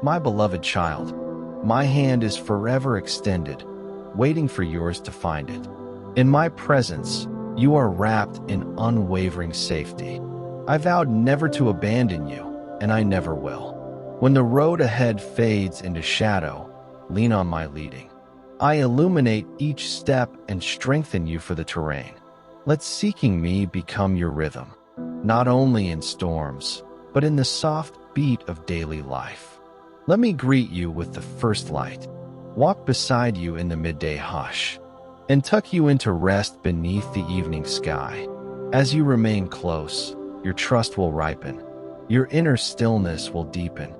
My beloved child, my hand is forever extended, waiting for yours to find it. In my presence, you are wrapped in unwavering safety. I vowed never to abandon you, and I never will. When the road ahead fades into shadow, lean on my leading. I illuminate each step and strengthen you for the terrain. Let seeking me become your rhythm, not only in storms, but in the soft beat of daily life. Let me greet you with the first light, walk beside you in the midday hush, and tuck you into rest beneath the evening sky. As you remain close, your trust will ripen, your inner stillness will deepen,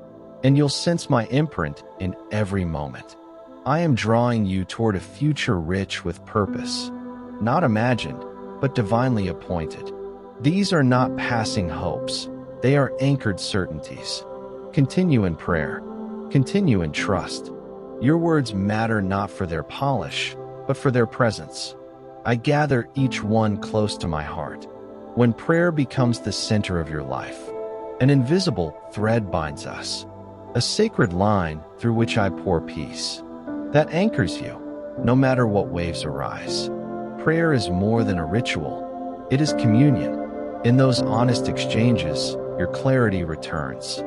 and you'll sense my imprint in every moment. I am drawing you toward a future rich with purpose, not imagined, but divinely appointed. These are not passing hopes, they are anchored certainties. Continue in prayer, continue in trust. Your words matter not for their polish, but for their presence. I gather each one close to my heart. When prayer becomes the center of your life, an invisible thread binds us, a sacred line through which I pour peace. That anchors you, no matter what waves arise. Prayer is more than a ritual, it is communion. In those honest exchanges, your clarity returns.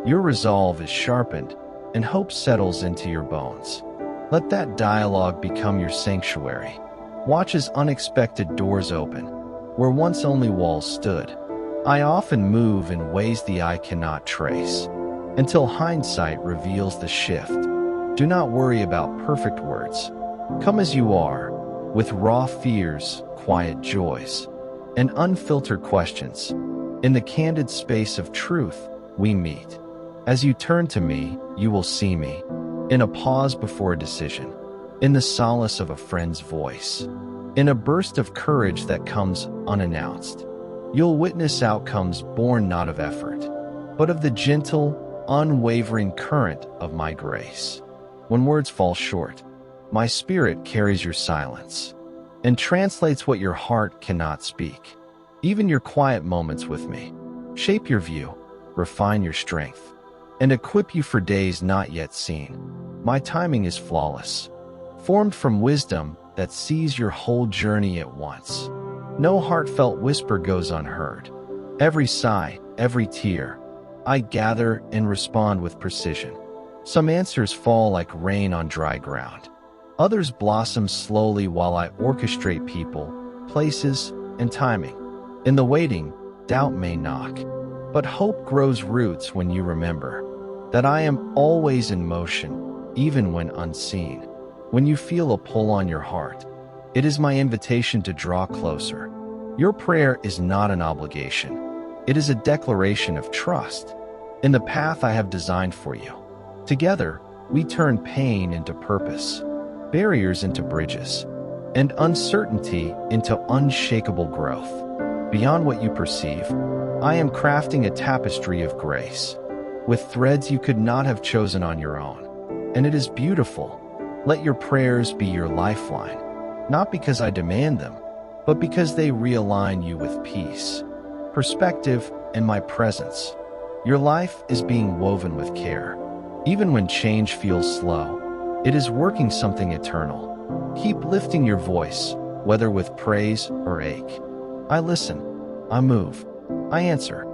Your resolve is sharpened, and hope settles into your bones. Let that dialogue become your sanctuary. Watch as unexpected doors open, where once only walls stood. I often move in ways the eye cannot trace, until hindsight reveals the shift. Do not worry about perfect words. Come as you are, with raw fears, quiet joys, and unfiltered questions. In the candid space of truth, we meet. As you turn to me, you will see me, in a pause before a decision, in the solace of a friend's voice, in a burst of courage that comes unannounced. You'll witness outcomes born not of effort, but of the gentle, unwavering current of my grace. When words fall short, my spirit carries your silence and translates what your heart cannot speak. Even your quiet moments with me shape your view, refine your strength, and equip you for days not yet seen. My timing is flawless, formed from wisdom that sees your whole journey at once. No heartfelt whisper goes unheard. Every sigh, every tear, I gather and respond with precision. Some answers fall like rain on dry ground. Others blossom slowly while I orchestrate people, places, and timing. In the waiting, doubt may knock, but hope grows roots when you remember that I am always in motion, even when unseen. When you feel a pull on your heart, it is my invitation to draw closer. Your prayer is not an obligation. It is a declaration of trust in the path I have designed for you. Together, we turn pain into purpose, barriers into bridges, and uncertainty into unshakable growth. Beyond what you perceive, I am crafting a tapestry of grace, with threads you could not have chosen on your own. And it is beautiful. Let your prayers be your lifeline, not because I demand them, but because they realign you with peace, perspective, and my presence. Your life is being woven with care. Even when change feels slow, it is working something eternal. Keep lifting your voice, whether with praise or ache. I listen, I move, I answer.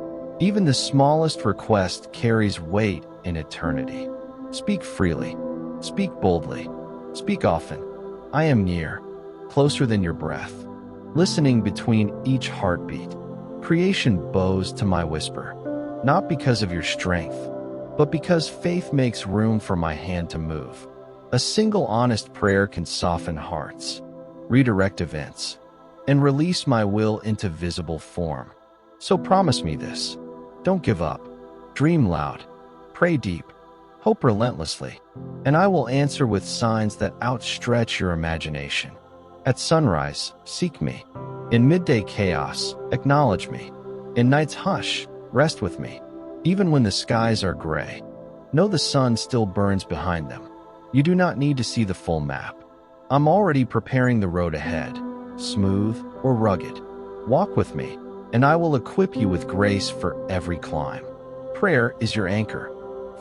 Even the smallest request carries weight in eternity. Speak freely, speak boldly, speak often. I am near, closer than your breath, listening between each heartbeat. Creation bows to my whisper, not because of your strength, but because faith makes room for my hand to move. A single honest prayer can soften hearts, redirect events, and release my will into visible form. So promise me this. Don't give up. Dream loud. Pray deep. Hope relentlessly. And I will answer with signs that outstretch your imagination. At sunrise, seek me. In midday chaos, acknowledge me. In night's hush, rest with me. Even when the skies are gray, know the sun still burns behind them. You do not need to see the full map. I'm already preparing the road ahead, smooth or rugged. Walk with me, and I will equip you with grace for every climb. Prayer is your anchor,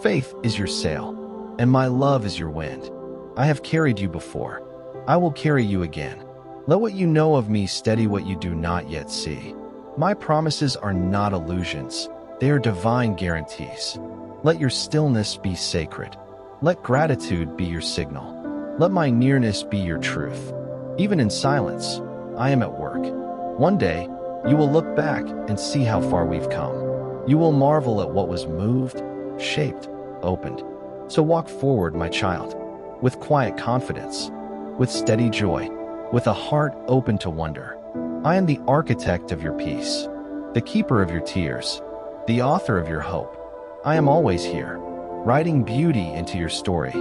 Faith is your sail, and my love is your wind. I have carried you before. I will carry you again. Let what you know of me steady what you do not yet see. My promises are not illusions. They are divine guarantees. Let your stillness be sacred. Let gratitude be your signal. Let my nearness be your truth. Even in silence, I am at work. One day, you will look back and see how far we've come. You will marvel at what was moved, shaped, opened. So walk forward, my child, with quiet confidence, with steady joy, with a heart open to wonder. I am the architect of your peace, the keeper of your tears, the author of your hope. I am always here, writing beauty into your story,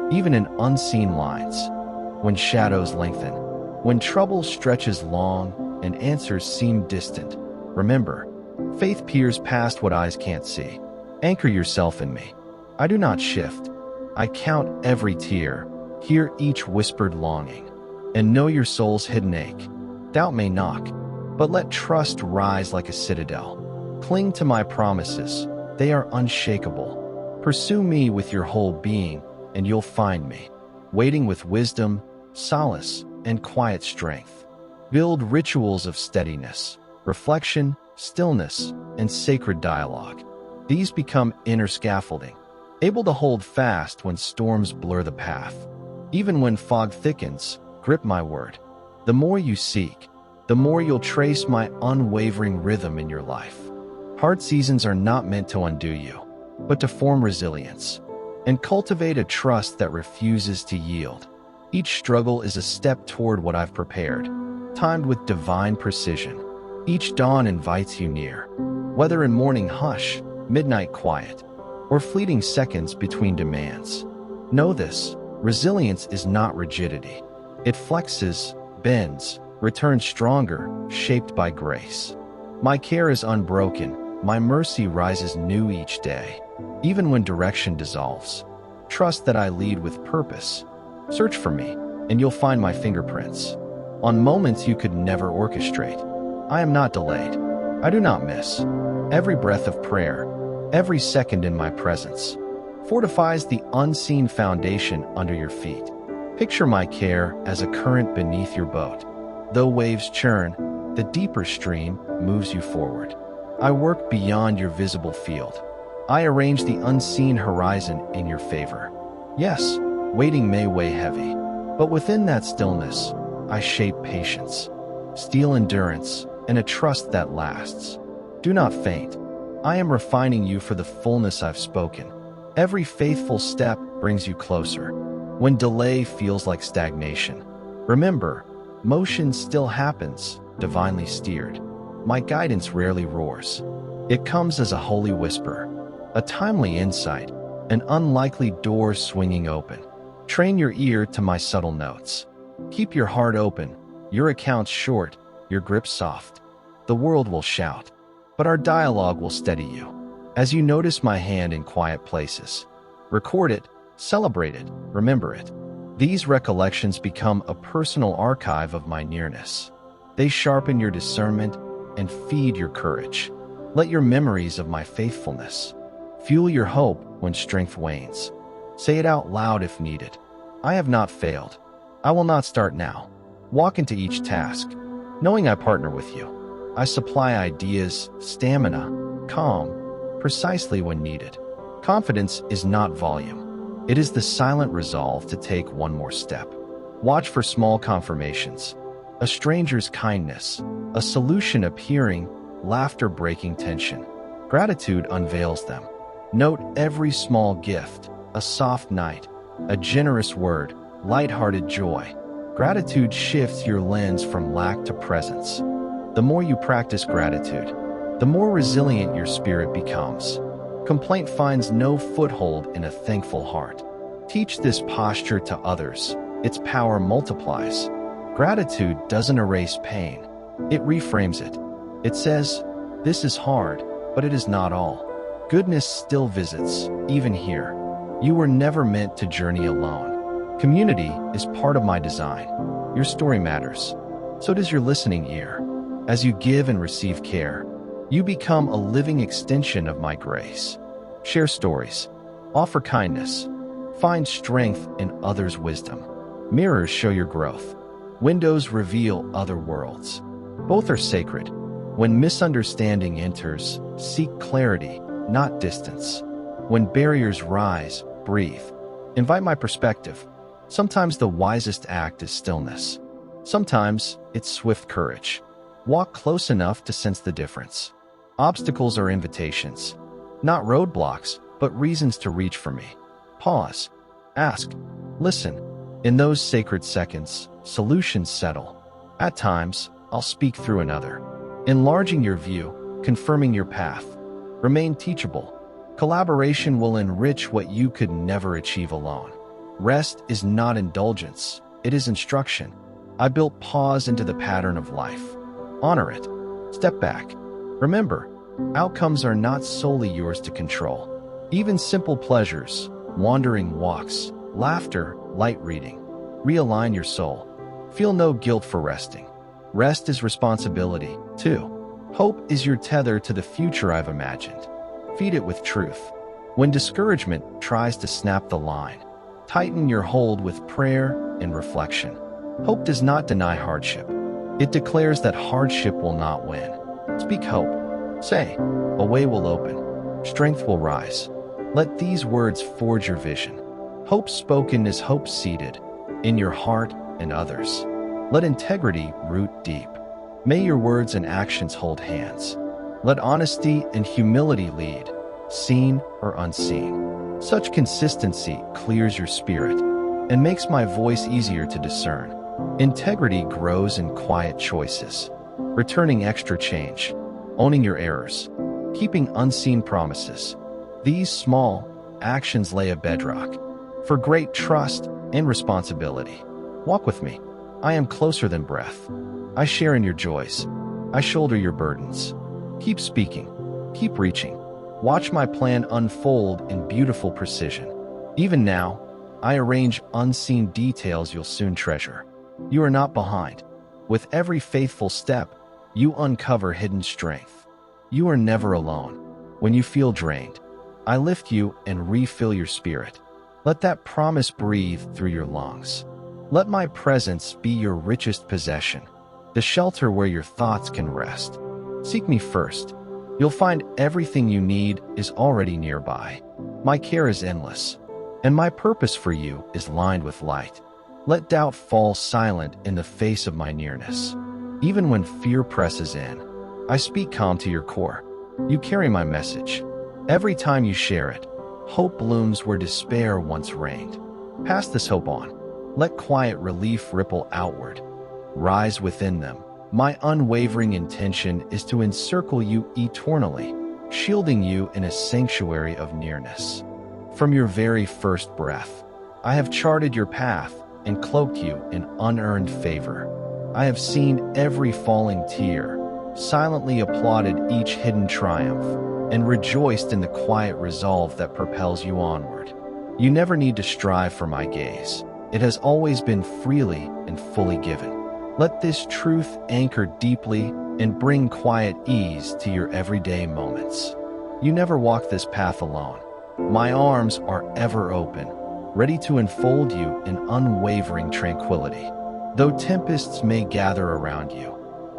even in unseen lines. When shadows lengthen, when trouble stretches long and answers seem distant, remember, faith peers past what eyes can't see. Anchor yourself in me. I do not shift. I count every tear, hear each whispered longing, and know your soul's hidden ache. Doubt may knock, but let trust rise like a citadel. Cling to my promises. They are unshakable. Pursue me with your whole being, and you'll find me, waiting with wisdom, solace, and quiet strength. Build rituals of steadiness, reflection, stillness, and sacred dialogue. These become inner scaffolding, able to hold fast when storms blur the path. Even when fog thickens, grip my word. The more you seek, the more you'll trace my unwavering rhythm in your life. Hard seasons are not meant to undo you, but to form resilience and cultivate a trust that refuses to yield. Each struggle is a step toward what I've prepared, timed with divine precision. Each dawn invites you near, whether in morning hush, midnight quiet, or fleeting seconds between demands. Know this, resilience is not rigidity. It flexes, bends, returns stronger, shaped by grace. My care is unbroken, my mercy rises new each day. Even when direction dissolves, trust that I lead with purpose. Search for me, and you'll find my fingerprints. On moments you could never orchestrate, I am not delayed. I do not miss. Every breath of prayer, every second in my presence, fortifies the unseen foundation under your feet. Picture my care as a current beneath your boat. Though waves churn, the deeper stream moves you forward. I work beyond your visible field. I arrange the unseen horizon in your favor. Yes, waiting may weigh heavy, but within that stillness, I shape patience, steel endurance, and a trust that lasts. Do not faint. I am refining you for the fullness I've spoken. Every faithful step brings you closer. When delay feels like stagnation, remember, motion still happens, divinely steered. My guidance rarely roars. It comes as a holy whisper, a timely insight, an unlikely door swinging open. Train your ear to my subtle notes. Keep your heart open, your accounts short, your grip soft. The world will shout, but our dialogue will steady you. As you notice my hand in quiet places, record it, celebrate it, remember it. These recollections become a personal archive of my nearness. They sharpen your discernment and feed your courage. Let your memories of my faithfulness fuel your hope when strength wanes. Say it out loud if needed. I have not failed. I will not start now. Walk into each task, knowing I partner with you. I supply ideas, stamina, calm, precisely when needed. Confidence is not volume. It is the silent resolve to take one more step. Watch for small confirmations. A stranger's kindness, a solution appearing, laughter breaking tension. Gratitude unveils them. Note every small gift, a soft night, a generous word, lighthearted joy. Gratitude shifts your lens from lack to presence. The more you practice gratitude, the more resilient your spirit becomes. Complaint finds no foothold in a thankful heart. Teach this posture to others. Its power multiplies. Gratitude doesn't erase pain. It reframes it. It says, this is hard, but it is not all. Goodness still visits, even here. You were never meant to journey alone. Community is part of my design. Your story matters. So does your listening ear. As you give and receive care, you become a living extension of my grace. Share stories. Offer kindness. Find strength in others' wisdom. Mirrors show your growth. Windows reveal other worlds. Both are sacred. When misunderstanding enters, seek clarity, not distance. When barriers rise, breathe. Invite my perspective. Sometimes the wisest act is stillness. Sometimes it's swift courage. Walk close enough to sense the difference. Obstacles are invitations, not roadblocks, but reasons to reach for me. Pause. Ask. Listen. In those sacred seconds, solutions settle. At times, I'll speak through another, enlarging your view, confirming your path. Remain teachable. Collaboration will enrich what you could never achieve alone. Rest is not indulgence, it is instruction. I built pause into the pattern of life. Honor it. Step back. Remember, outcomes are not solely yours to control. Even simple pleasures, wandering walks, laughter, light reading, realign your soul. Feel no guilt for resting. Rest is responsibility, too. Hope is your tether to the future I've imagined. Feed it with truth. When discouragement tries to snap the line, tighten your hold with prayer and reflection. Hope does not deny hardship. It declares that hardship will not win. Speak hope. Say, a way will open. Strength will rise. Let these words forge your vision. Hope spoken is hope seated in your heart and others. Let integrity root deep. May your words and actions hold hands. Let honesty and humility lead, seen or unseen. Such consistency clears your spirit and makes my voice easier to discern. Integrity grows in quiet choices, returning extra change, owning your errors, keeping unseen promises. These small actions lay a bedrock for great trust and responsibility. Walk with me. I am closer than breath. I share in your joys. I shoulder your burdens. Keep speaking. Keep reaching. Watch my plan unfold in beautiful precision. Even now, I arrange unseen details you'll soon treasure. You are not behind. With every faithful step, you uncover hidden strength. You are never alone. When you feel drained, I lift you and refill your spirit. Let that promise breathe through your lungs. Let my presence be your richest possession, the shelter where your thoughts can rest. Seek me first. You'll find everything you need is already nearby. My care is endless, and my purpose for you is lined with light. Let doubt fall silent in the face of my nearness. Even when fear presses in, I speak calm to your core. You carry my message. Every time you share it, hope blooms where despair once reigned. Pass this hope on. Let quiet relief ripple outward. Rise within them. My unwavering intention is to encircle you eternally, shielding you in a sanctuary of nearness. From your very first breath, I have charted your path and cloaked you in unearned favor. I have seen every falling tear, silently applauded each hidden triumph, and rejoiced in the quiet resolve that propels you onward. You never need to strive for my gaze. It has always been freely and fully given. Let this truth anchor deeply and bring quiet ease to your everyday moments. You never walk this path alone. My arms are ever open, ready to enfold you in unwavering tranquility. Though tempests may gather around you,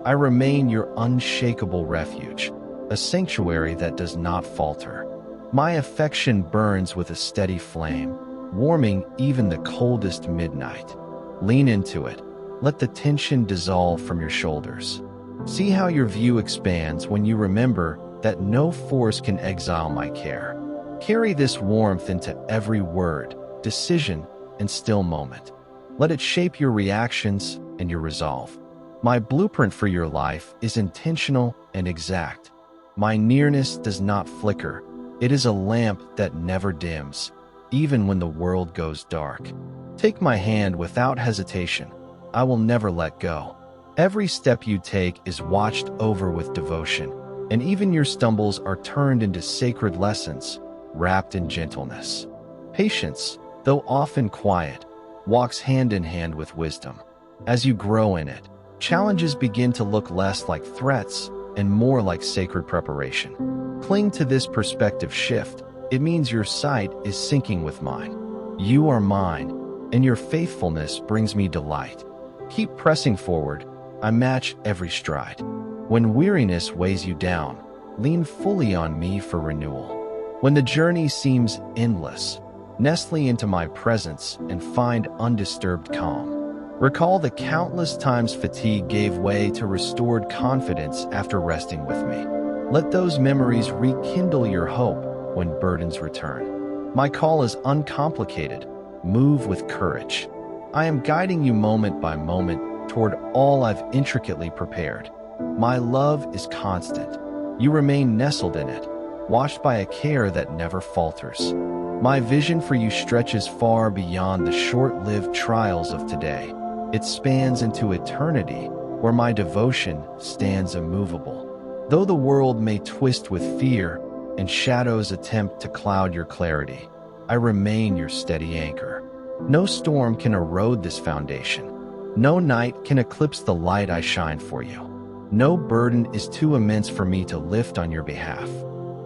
I remain your unshakable refuge, a sanctuary that does not falter. My affection burns with a steady flame, warming even the coldest midnight. Lean into it. Let the tension dissolve from your shoulders. See how your view expands when you remember that no force can exile my care. Carry this warmth into every word, decision, and still moment. Let it shape your reactions and your resolve. My blueprint for your life is intentional and exact. My nearness does not flicker. It is a lamp that never dims, even when the world goes dark. Take my hand without hesitation. I will never let go. Every step you take is watched over with devotion, and even your stumbles are turned into sacred lessons, wrapped in gentleness. Patience, though often quiet, walks hand in hand with wisdom. As you grow in it, challenges begin to look less like threats and more like sacred preparation. Cling to this perspective shift, it means your sight is syncing with mine. You are mine, and your faithfulness brings me delight. Keep pressing forward, I match every stride. When weariness weighs you down, lean fully on me for renewal. When the journey seems endless, nestle into my presence and find undisturbed calm. Recall the countless times fatigue gave way to restored confidence after resting with me. Let those memories rekindle your hope when burdens return. My call is uncomplicated. Move with courage. I am guiding you moment by moment toward all I've intricately prepared. My love is constant. You remain nestled in it, washed by a care that never falters. My vision for you stretches far beyond the short-lived trials of today. It spans into eternity, where my devotion stands immovable. Though the world may twist with fear and shadows attempt to cloud your clarity, I remain your steady anchor. No storm can erode this foundation. No night can eclipse the light I shine for you. No burden is too immense for me to lift on your behalf.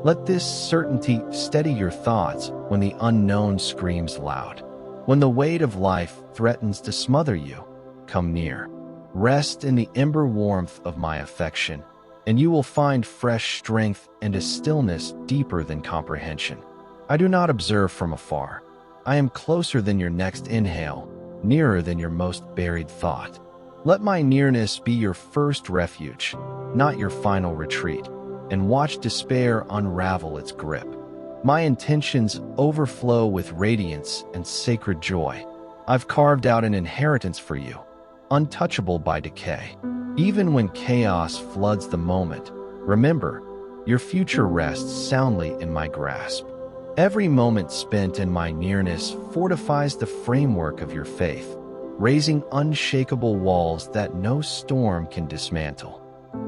Let this certainty steady your thoughts when the unknown screams loud. When the weight of life threatens to smother you, come near. Rest in the ember warmth of my affection, and you will find fresh strength and a stillness deeper than comprehension. I do not observe from afar. I am closer than your next inhale, nearer than your most buried thought. Let my nearness be your first refuge, not your final retreat, and watch despair unravel its grip. My intentions overflow with radiance and sacred joy. I've carved out an inheritance for you, untouchable by decay. Even when chaos floods the moment, remember, your future rests soundly in my grasp. Every moment spent in my nearness fortifies the framework of your faith, raising unshakable walls that no storm can dismantle.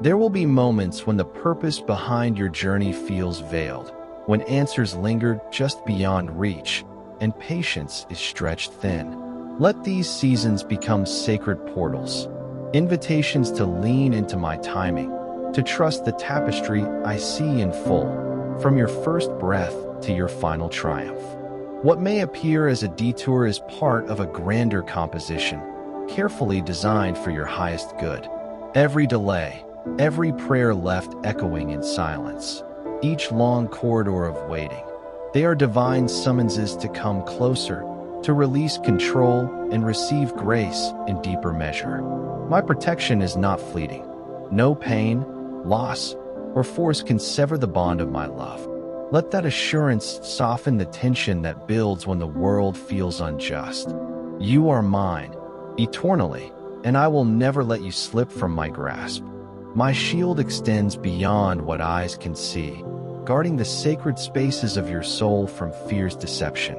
There will be moments when the purpose behind your journey feels veiled, when answers linger just beyond reach, and patience is stretched thin. Let these seasons become sacred portals, invitations to lean into my timing, to trust the tapestry I see in full, from your first breath to your final triumph. What may appear as a detour is part of a grander composition, carefully designed for your highest good. Every delay, every prayer left echoing in silence, each long corridor of waiting, they are divine summonses to come closer, to release control and receive grace in deeper measure. My protection is not fleeting. No pain, loss, or force can sever the bond of my love. Let that assurance soften the tension that builds when the world feels unjust. You are mine, eternally, and I will never let you slip from my grasp. My shield extends beyond what eyes can see, guarding the sacred spaces of your soul from fear's deception.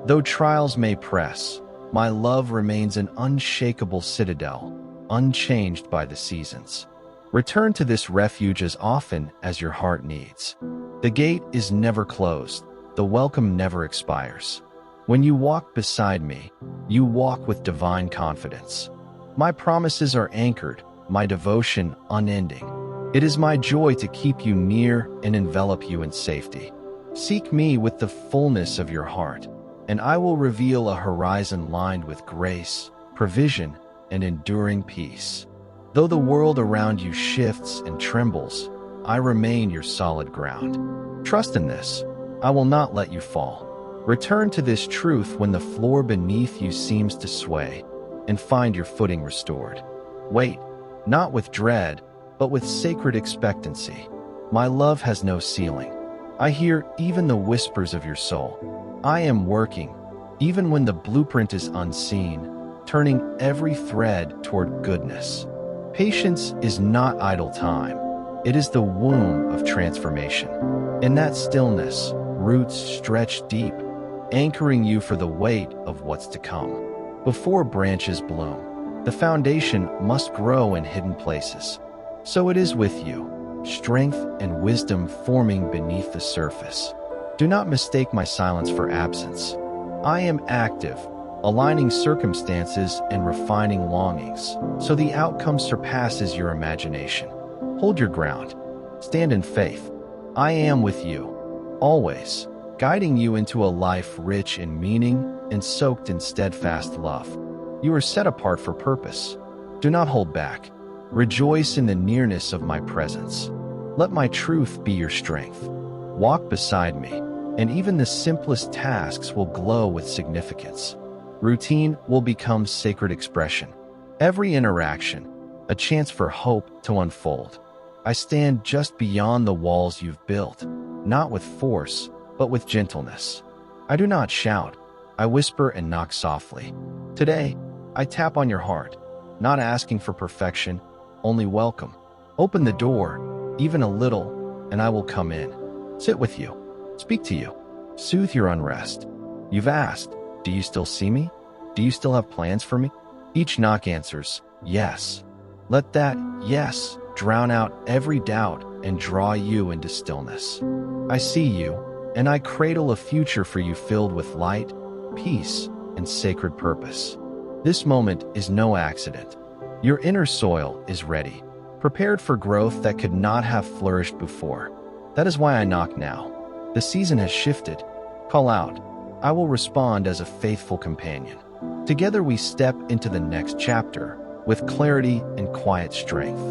Though trials may press, my love remains an unshakable citadel, unchanged by the seasons. Return to this refuge as often as your heart needs. The gate is never closed, the welcome never expires. When you walk beside me, you walk with divine confidence. My promises are anchored, my devotion unending. It is my joy to keep you near and envelop you in safety. Seek me with the fullness of your heart, and I will reveal a horizon lined with grace, provision, and enduring peace. Though the world around you shifts and trembles, I remain your solid ground. Trust in this. I will not let you fall. Return to this truth when the floor beneath you seems to sway, and find your footing restored. Wait, not with dread, but with sacred expectancy. My love has no ceiling. I hear even the whispers of your soul. I am working, even when the blueprint is unseen, turning every thread toward goodness. Patience is not idle time. It is the womb of transformation. In that stillness, roots stretch deep, anchoring you for the weight of what's to come. Before branches bloom, the foundation must grow in hidden places. So it is with you, strength and wisdom forming beneath the surface. Do not mistake my silence for absence. I am active, aligning circumstances and refining longings, so the outcome surpasses your imagination. Hold your ground. Stand in faith. I am with you, always, guiding you into a life rich in meaning and soaked in steadfast love. You are set apart for purpose. Do not hold back. Rejoice in the nearness of my presence. Let my truth be your strength. Walk beside me, and even the simplest tasks will glow with significance. Routine will become sacred expression. Every interaction, a chance for hope to unfold. I stand just beyond the walls you've built, not with force, but with gentleness. I do not shout. I whisper and knock softly. Today, I tap on your heart, not asking for perfection, only welcome. Open the door, even a little, and I will come in. Sit with you, speak to you, soothe your unrest. You've asked, do you still see me? Do you still have plans for me? Each knock answers, yes. Let that yes drown out every doubt and draw you into stillness. I see you, and I cradle a future for you filled with light, peace, and sacred purpose. This moment is no accident. Your inner soil is ready, prepared for growth that could not have flourished before. That is why I knock now. The season has shifted. Call out. I will respond as a faithful companion. Together we step into the next chapter with clarity and quiet strength.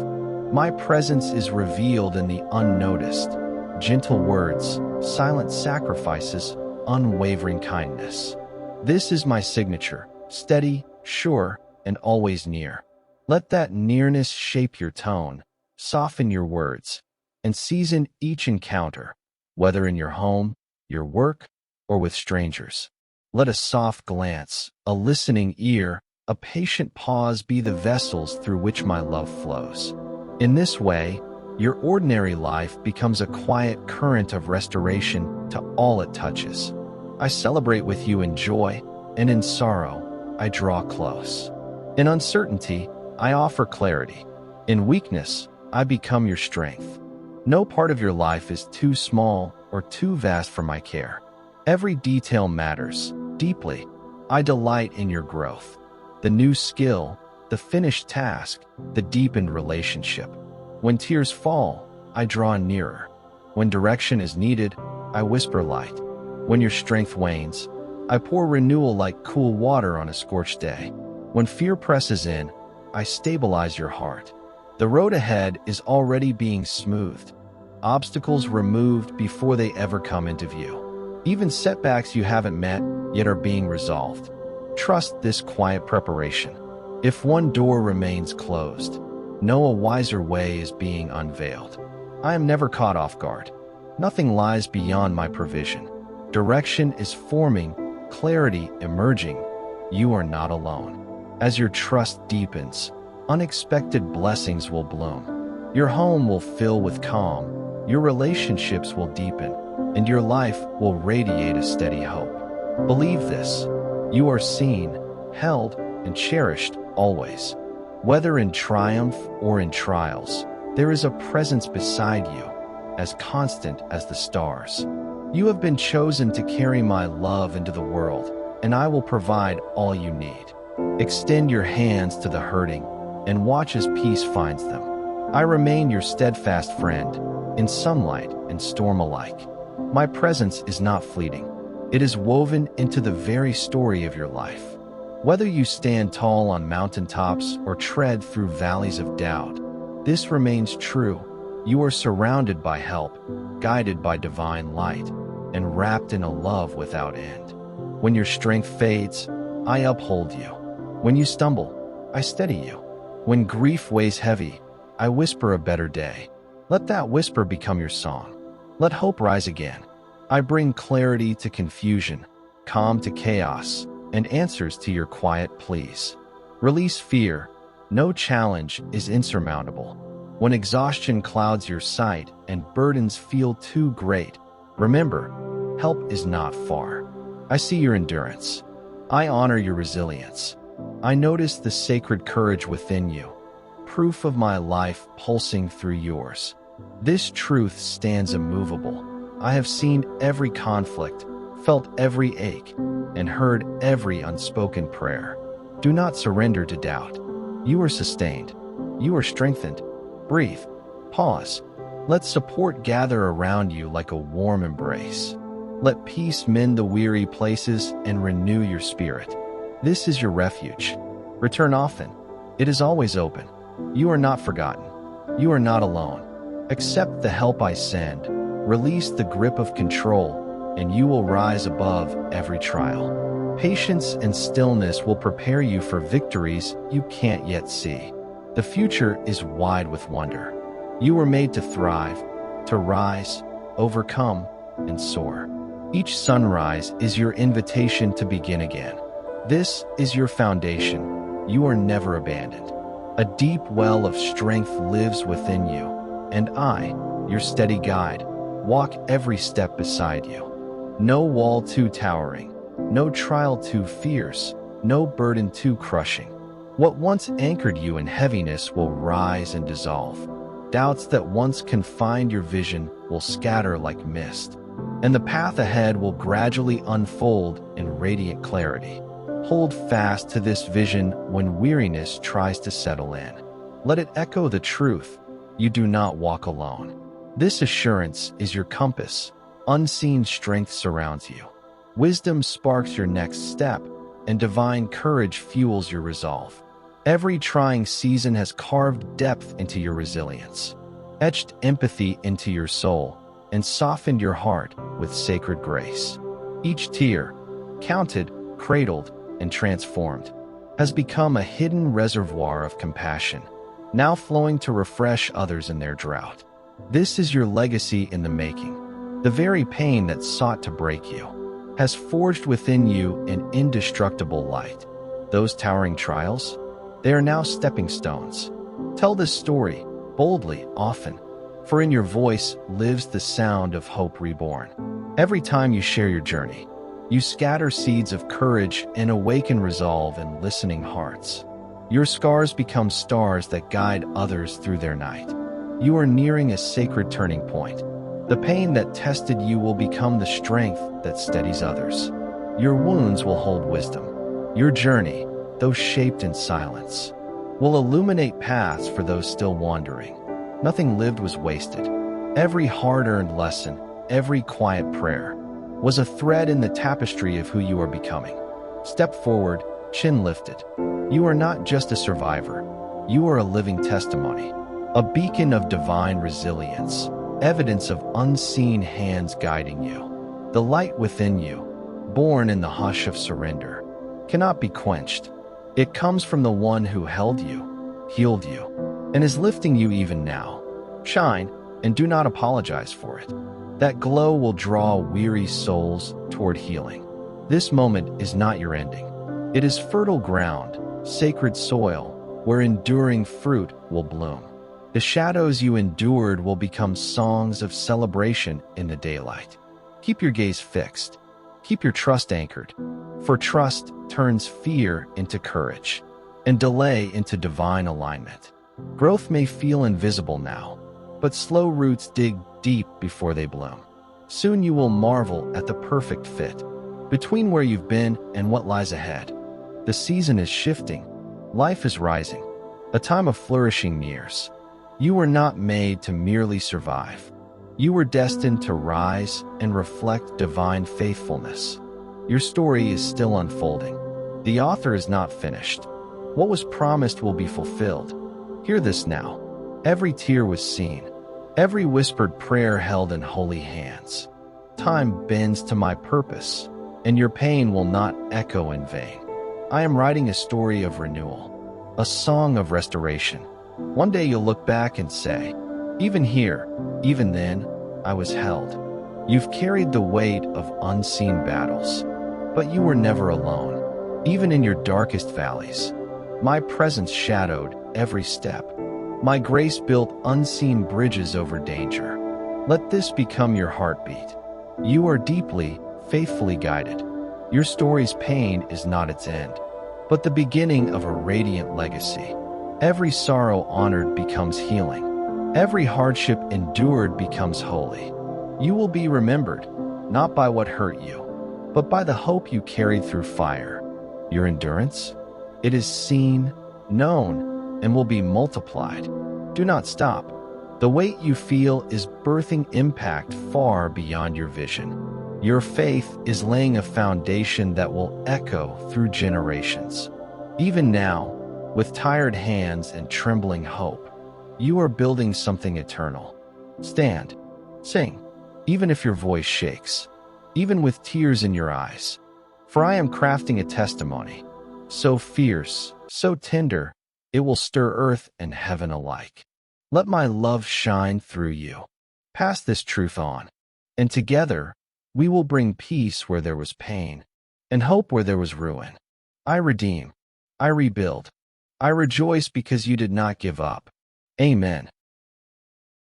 My presence is revealed in the unnoticed, gentle words, silent sacrifices, unwavering kindness. This is my signature, steady, sure, and always near. Let that nearness shape your tone, soften your words, and season each encounter, whether in your home, your work, or with strangers. Let a soft glance, a listening ear, a patient pause be the vessels through which my love flows. In this way, your ordinary life becomes a quiet current of restoration to all it touches. I celebrate with you in joy, and in sorrow, I draw close. In uncertainty, I offer clarity. In weakness, I become your strength. No part of your life is too small or too vast for my care. Every detail matters deeply. I delight in your growth. The new skill, the finished task, the deepened relationship. When tears fall, I draw nearer. When direction is needed, I whisper light. When your strength wanes, I pour renewal like cool water on a scorched day. When fear presses in, I stabilize your heart. The road ahead is already being smoothed, obstacles removed before they ever come into view. Even setbacks you haven't met yet are being resolved. Trust this quiet preparation. If one door remains closed, know a wiser way is being unveiled. I am never caught off guard. Nothing lies beyond my provision. Direction is forming, clarity emerging. You are not alone. As your trust deepens, unexpected blessings will bloom. Your home will fill with calm, your relationships will deepen, and your life will radiate a steady hope. Believe this. You are seen, held, and cherished always. Whether in triumph or in trials, there is a presence beside you, as constant as the stars. You have been chosen to carry my love into the world, and I will provide all you need. Extend your hands to the hurting, and watch as peace finds them. I remain your steadfast friend, in sunlight and storm alike. My presence is not fleeting. It is woven into the very story of your life. Whether you stand tall on mountaintops or tread through valleys of doubt, this remains true. You are surrounded by help, guided by divine light, and wrapped in a love without end. When your strength fades, I uphold you. When you stumble, I steady you. When grief weighs heavy, I whisper a better day. Let that whisper become your song. Let hope rise again. I bring clarity to confusion, calm to chaos, and answers to your quiet pleas. Release fear. No challenge is insurmountable. When exhaustion clouds your sight and burdens feel too great, remember, help is not far. I see your endurance. I honor your resilience. I notice the sacred courage within you, proof of my life pulsing through yours. This truth stands immovable. I have seen every conflict, felt every ache, and heard every unspoken prayer. Do not surrender to doubt. You are sustained. You are strengthened. Breathe. Pause. Let support gather around you like a warm embrace. Let peace mend the weary places and renew your spirit. This is your refuge. Return often. It is always open. You are not forgotten. You are not alone. Accept the help I send. Release the grip of control, and you will rise above every trial. Patience and stillness will prepare you for victories you can't yet see. The future is wide with wonder. You were made to thrive, to rise, overcome, and soar. Each sunrise is your invitation to begin again. This is your foundation. You are never abandoned. A deep well of strength lives within you, and I, your steady guide, walk every step beside you. No wall too towering, no trial too fierce, no burden too crushing. What once anchored you in heaviness will rise and dissolve. Doubts that once confined your vision will scatter like mist, and the path ahead will gradually unfold in radiant clarity. Hold fast to this vision when weariness tries to settle in. Let it echo the truth: you do not walk alone. This assurance is your compass. Unseen strength surrounds you. Wisdom sparks your next step, and divine courage fuels your resolve. Every trying season has carved depth into your resilience, etched empathy into your soul, and softened your heart with sacred grace. Each tear, counted, cradled, and transformed, has become a hidden reservoir of compassion, now flowing to refresh others in their drought. This is your legacy in the making. The very pain that sought to break you has forged within you an indestructible light. Those towering trials, they are now stepping stones. Tell this story boldly, often, for in your voice lives the sound of hope reborn. Every time you share your journey, you scatter seeds of courage and awaken resolve in listening hearts. Your scars become stars that guide others through their night. You are nearing a sacred turning point. The pain that tested you will become the strength that steadies others. Your wounds will hold wisdom. Your journey, though shaped in silence, will illuminate paths for those still wandering. Nothing lived was wasted. Every hard-earned lesson, every quiet prayer, was a thread in the tapestry of who you are becoming. Step forward, chin lifted. You are not just a survivor. You are a living testimony, a beacon of divine resilience, evidence of unseen hands guiding you. The light within you, born in the hush of surrender, cannot be quenched. It comes from the one who held you, healed you, and is lifting you even now. Shine, and do not apologize for it. That glow will draw weary souls toward healing. This moment is not your ending. It is fertile ground, sacred soil, where enduring fruit will bloom. The shadows you endured will become songs of celebration in the daylight. Keep your gaze fixed. Keep your trust anchored, for trust turns fear into courage, and delay into divine alignment. Growth may feel invisible now, but slow roots dig deep before they bloom. Soon you will marvel at the perfect fit between where you've been and what lies ahead. The season is shifting. Life is rising. A time of flourishing nears. You were not made to merely survive. You were destined to rise and reflect divine faithfulness. Your story is still unfolding. The author is not finished. What was promised will be fulfilled. Hear this now. Every tear was seen. Every whispered prayer held in holy hands. Time bends to my purpose, and your pain will not echo in vain. I am writing a story of renewal, a song of restoration. One day you'll look back and say, even here, even then, I was held. You've carried the weight of unseen battles, but you were never alone. Even in your darkest valleys, my presence shadowed every step. My grace built unseen bridges over danger. Let this become your heartbeat. You are deeply, faithfully guided. Your story's pain is not its end, but the beginning of a radiant legacy. Every sorrow honored becomes healing. Every hardship endured becomes holy. You will be remembered, not by what hurt you, but by the hope you carried through fire. Your endurance? It is seen, known, and will be multiplied. Do not stop. The weight you feel is birthing impact far beyond your vision. Your faith is laying a foundation that will echo through generations. Even now, with tired hands and trembling hope, you are building something eternal. Stand, sing, even if your voice shakes, even with tears in your eyes. For I am crafting a testimony, so fierce, so tender, it will stir earth and heaven alike. Let my love shine through you. Pass this truth on, and together we will bring peace where there was pain, and hope where there was ruin. I redeem, I rebuild, I rejoice because you did not give up. Amen.